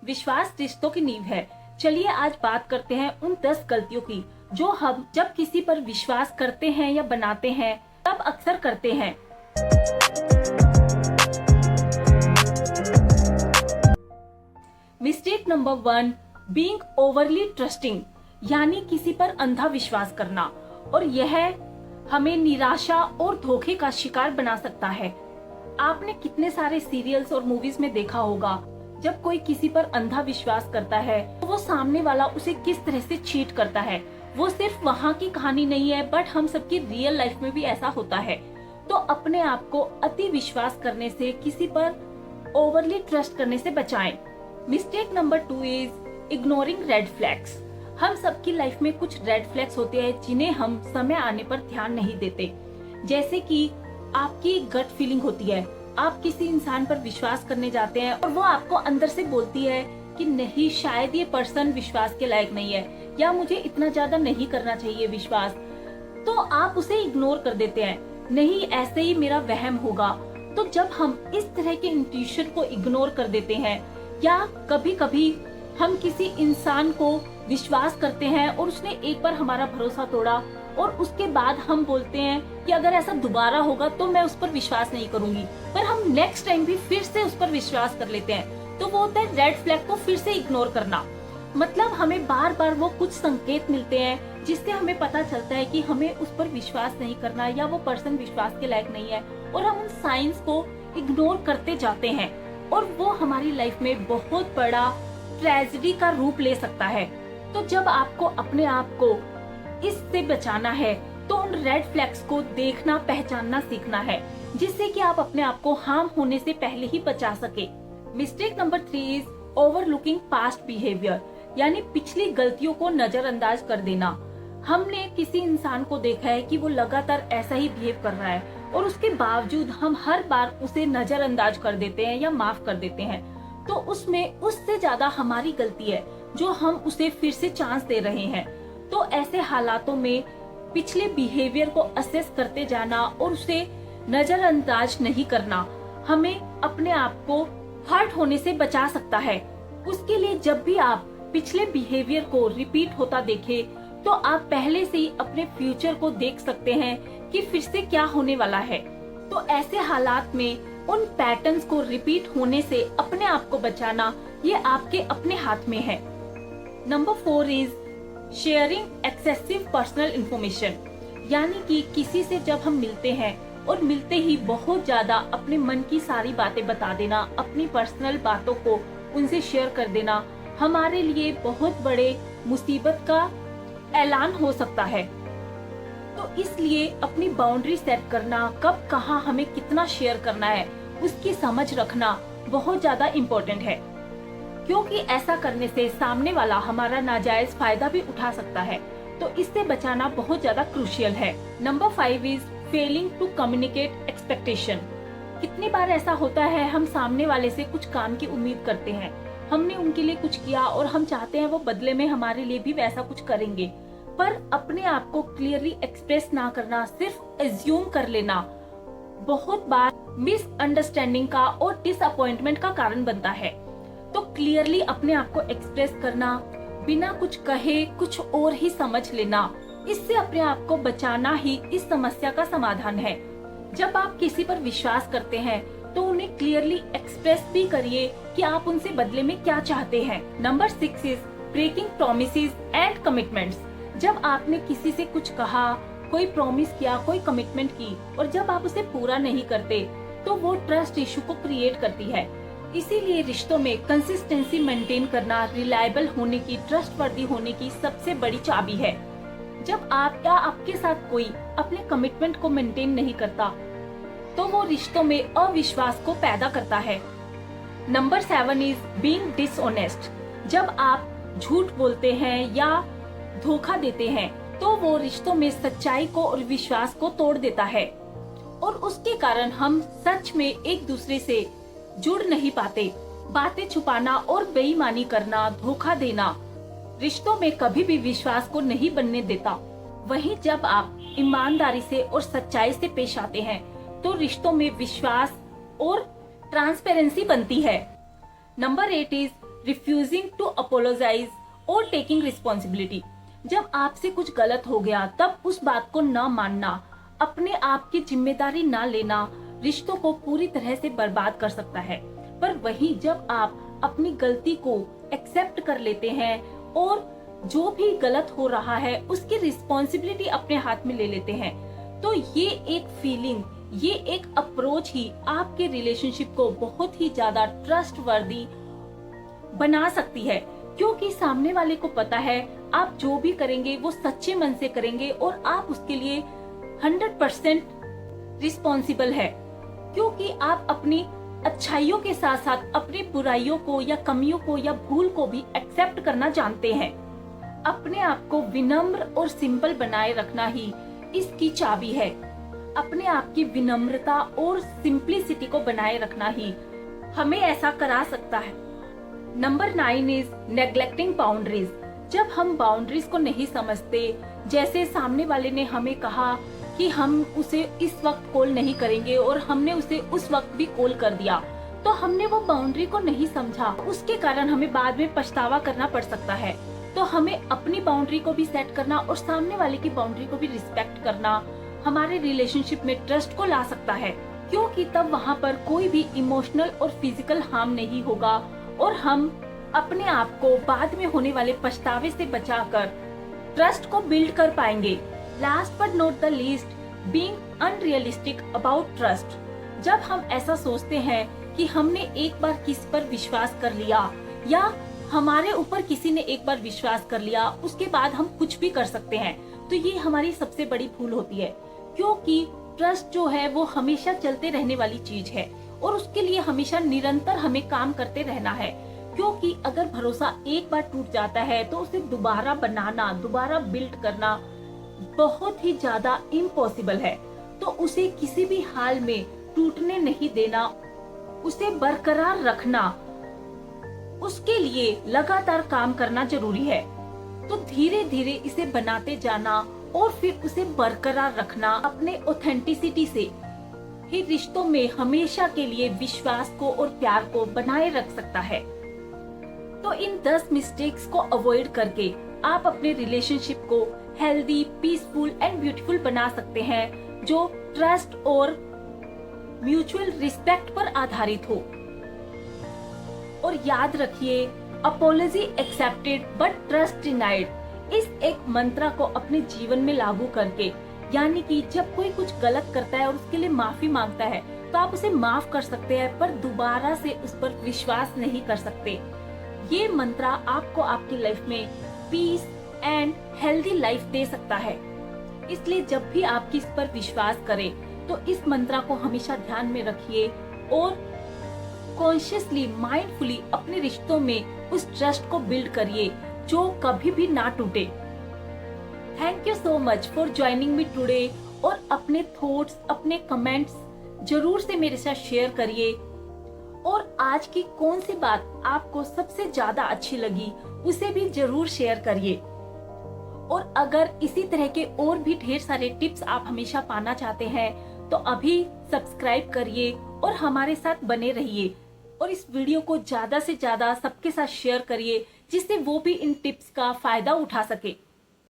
विश्वास रिश्तों की नींव है। चलिए आज बात करते हैं उन 10 गलतियों की जो हम जब किसी पर विश्वास करते हैं या बनाते हैं तब अक्सर करते हैं। Mistake number 1, being overly trusting, यानी किसी पर अंधा विश्वास करना, और यह हमें निराशा और धोखे का शिकार बना सकता है। आपने कितने सारे सीरियल्स और मूवीज में देखा होगा, जब कोई किसी पर अंधा विश्वास करता है तो वो सामने वाला उसे किस तरह से चीट करता है। वो सिर्फ वहाँ की कहानी नहीं है, बट हम सबकी रियल लाइफ में भी ऐसा होता है। तो अपने आप को अति विश्वास करने से, किसी पर ओवरली ट्रस्ट करने से बचाएं। Mistake number 2 is ignoring red flags. हम सबकी लाइफ में कुछ रेड फ्लैग्स होते हैं जिन्हें हम समय आने पर ध्यान नहीं देते। जैसे कि आपकी गट फीलिंग होती है, आप किसी इंसान पर विश्वास करने जाते हैं और वो आपको अंदर से बोलती है कि नहीं, शायद ये पर्सन विश्वास के लायक नहीं है, या मुझे इतना ज्यादा नहीं करना चाहिए विश्वास। तो आप उसे इग्नोर कर देते हैं, नहीं ऐसे ही मेरा वहम होगा। तो जब हम इस तरह के इंट्यूशन को इग्नोर कर देते हैं, या कभी कभी हम किसी इंसान को विश्वास करते हैं और उसने एक बार हमारा भरोसा तोड़ा और उसके बाद हम बोलते हैं कि अगर ऐसा दोबारा होगा तो मैं उस पर विश्वास नहीं करूंगी, पर हम नेक्स्ट टाइम भी फिर से उस पर विश्वास कर लेते हैं। तो वो होता है रेड फ्लैग को फिर से इग्नोर करना। मतलब हमें बार बार वो कुछ संकेत मिलते हैं जिससे हमें पता चलता है कि हमें उस पर विश्वास नहीं करना, या वो पर्सन विश्वास के लायक नहीं है, और हम उन साइंस को इग्नोर करते जाते हैं और वो हमारी लाइफ में बहुत बड़ा ट्रेजेडी का रूप ले सकता है। तो जब आपको अपने आप को इससे बचाना है तो उन रेड फ्लैग्स को देखना, पहचानना सीखना है, जिससे कि आप अपने आप को हार्म होने से पहले ही बचा सके। Mistake number 3 is overlooking past behaviour, यानी पिछली गलतियों को नजरअंदाज कर देना। हमने किसी इंसान को देखा है कि वो लगातार ऐसा ही बिहेव कर रहा है और उसके बावजूद हम हर बार उसे नजरअंदाज कर देते हैं या माफ कर देते हैं। तो उसमें उससे ज्यादा हमारी गलती है जो हम उसे फिर से चांस दे रहे हैं। तो ऐसे हालातों में पिछले बिहेवियर को असेस करते जाना और उसे नजरअंदाज नहीं करना हमें अपने आप को हर्ट होने से बचा सकता है। उसके लिए जब भी आप पिछले बिहेवियर को रिपीट होता देखे तो आप पहले से ही अपने फ्यूचर को देख सकते हैं कि फिर से क्या होने वाला है। तो ऐसे हालात में उन पैटर्न्स को रिपीट होने से अपने आप को बचाना ये आपके अपने हाथ में है। Number 4 is sharing excessive personal information, यानी कि किसी से जब हम मिलते हैं और मिलते ही बहुत ज्यादा अपने मन की सारी बातें बता देना, अपनी पर्सनल बातों को उनसे शेयर कर देना हमारे लिए बहुत बड़े मुसीबत का ऐलान हो सकता है। तो इसलिए अपनी बाउंड्री सेट करना, कब कहाँ हमें कितना शेयर करना है, उसकी समझ रखना बहुत ज्यादा इम्पोर्टेंट है, क्योंकि ऐसा करने से सामने वाला हमारा नाजायज फायदा भी उठा सकता है। तो इससे बचाना बहुत ज्यादा क्रूशियल है। Number 5 is failing to communicate expectation. कितनी बार ऐसा होता है, हम सामने वाले से कुछ काम की उम्मीद करते हैं, हमने उनके लिए कुछ किया और हम चाहते हैं वो बदले में हमारे लिए भी वैसा कुछ करेंगे, पर अपने आप को क्लियरली एक्सप्रेस ना करना, सिर्फ एज्यूम कर लेना बहुत बार मिसअंडरस्टैंडिंग का और डिसअपॉइंटमेंट का कारण बनता है। तो क्लियरली अपने आप को एक्सप्रेस करना, बिना कुछ कहे कुछ और ही समझ लेना, इससे अपने आप को बचाना ही इस समस्या का समाधान है। जब आप किसी पर विश्वास करते हैं तो उन्हें क्लियरली एक्सप्रेस भी करिए कि आप उनसे बदले में क्या चाहते हैं। Number 6 is breaking promises and commitments. जब आपने किसी से कुछ कहा, कोई प्रॉमिस किया, कोई कमिटमेंट की, और जब आप उसे पूरा नहीं करते तो वो ट्रस्ट इशू को क्रिएट करती है। इसीलिए रिश्तों में कंसिस्टेंसी मेंटेन करना रिलायबल होने की, ट्रस्टवर्दी होने की सबसे बड़ी चाबी है। जब आप या आपके साथ कोई अपने कमिटमेंट को मेंटेन नहीं करता तो वो रिश्तों में अविश्वास को पैदा करता है। Number 7 is being dishonest. जब आप झूठ बोलते हैं या धोखा देते हैं तो वो रिश्तों में सच्चाई को और विश्वास को तोड़ देता है, और उसके कारण हम सच में एक दूसरे से जुड़ नहीं पाते। बातें छुपाना और बेईमानी करना, धोखा देना रिश्तों में कभी भी विश्वास को नहीं बनने देता। वहीं जब आप ईमानदारी से और सच्चाई से पेश आते हैं तो रिश्तों में विश्वास और ट्रांसपेरेंसी बनती है। Number 8 is refusing to apologise और टेकिंग रिस्पॉन्सिबिलिटी। जब आपसे कुछ गलत हो गया तब उस बात को न मानना, अपने आप की जिम्मेदारी न लेना रिश्तों को पूरी तरह से बर्बाद कर सकता है। पर वहीं जब आप अपनी गलती को एक्सेप्ट कर लेते हैं और जो भी गलत हो रहा है उसकी रिस्पॉन्सिबिलिटी अपने हाथ में ले लेते हैं, तो ये एक फीलिंग, ये एक अप्रोच ही आपके रिलेशनशिप को बहुत ही ज्यादा ट्रस्टवर्दी बना सकती है। क्योंकि सामने वाले को पता है आप जो भी करेंगे वो सच्चे मन से करेंगे और आप उसके लिए 100% रिस्पॉन्सिबल है। क्योंकि आप अपनी अच्छाइयों के साथ साथ अपनी बुराइयों को या कमियों को या भूल को भी एक्सेप्ट करना जानते हैं। अपने आप को विनम्र और सिंपल बनाए रखना ही इसकी चाबी है। अपने आप की विनम्रता और सिंपलिसिटी को बनाए रखना ही हमें ऐसा करा सकता है। Number 9 is neglecting boundaries. जब हम बाउंड्रीज को नहीं समझते, जैसे सामने वाले ने हमें कहा कि हम उसे इस वक्त कॉल नहीं करेंगे और हमने उसे उस वक्त भी कॉल कर दिया, तो हमने वो बाउंड्री को नहीं समझा, उसके कारण हमें बाद में पछतावा करना पड़ सकता है। तो हमें अपनी बाउंड्री को भी सेट करना और सामने वाले की बाउंड्री को भी रिस्पेक्ट करना हमारे रिलेशनशिप में ट्रस्ट को ला सकता है। क्योंकि तब वहाँ पर कोई भी इमोशनल और फिजिकल हार्म नहीं होगा और हम अपने आप को बाद में होने वाले पछतावे से बचाकर ट्रस्ट को बिल्ड कर पाएंगे। Last but not the least, being unrealistic about trust. जब हम ऐसा सोचते हैं कि हमने एक बार किसी पर विश्वास कर लिया या हमारे ऊपर किसी ने एक बार विश्वास कर लिया, उसके बाद हम कुछ भी कर सकते हैं, तो ये हमारी सबसे बड़ी भूल होती है। क्योंकि ट्रस्ट जो है वो हमेशा चलते रहने वाली चीज है और उसके लिए हमेशा निरंतर हमें काम करते रहना है। क्योंकि अगर भरोसा एक बार टूट जाता है तो उसे दोबारा बनाना, दोबारा बिल्ड करना बहुत ही ज्यादा इम्पॉसिबल है। तो उसे किसी भी हाल में टूटने नहीं देना, उसे बरकरार रखना, उसके लिए लगातार काम करना जरूरी है। तो धीरे धीरे इसे बनाते जाना और फिर उसे बरकरार रखना अपने ऑथेंटिसिटी से ही रिश्तों में हमेशा के लिए विश्वास को और प्यार को बनाए रख सकता है। तो इन 10 मिस्टेक्स को अवॉइड करके आप अपने रिलेशनशिप को हेल्दी, पीसफुल एंड ब्यूटीफुल बना सकते हैं, जो ट्रस्ट और म्यूचुअल रिस्पेक्ट पर आधारित हो। और याद रखिए, apology accepted but trust denied. इस एक मंत्रा को अपने जीवन में लागू करके, यानी कि जब कोई कुछ गलत करता है और उसके लिए माफी मांगता है तो आप उसे माफ कर सकते हैं, पर दोबारा से उस पर विश्वास नहीं कर सकते। ये मंत्रा आपको आपकी लाइफ में पीस एंड हेल्दी लाइफ दे सकता है। इसलिए जब भी आप किस पर विश्वास करें तो इस मंत्रा को हमेशा ध्यान में रखिए और कॉन्शियसली, माइंडफुली अपने रिश्तों में उस ट्रस्ट को बिल्ड करिए जो कभी भी ना टूटे। Thank you so much for joining me today. और अपने थॉट्स, अपने कमेंट्स जरूर से मेरे साथ शेयर करिए। और आज की कौन सी बात आपको सबसे ज्यादा अच्छी लगी उसे भी जरूर शेयर करिए। और अगर इसी तरह के और भी ढेर सारे टिप्स आप हमेशा पाना चाहते हैं तो अभी सब्सक्राइब करिए और हमारे साथ बने रहिए। और इस वीडियो को ज्यादा से ज्यादा सबके साथ शेयर करिए जिससे वो भी इन टिप्स का फायदा उठा सके।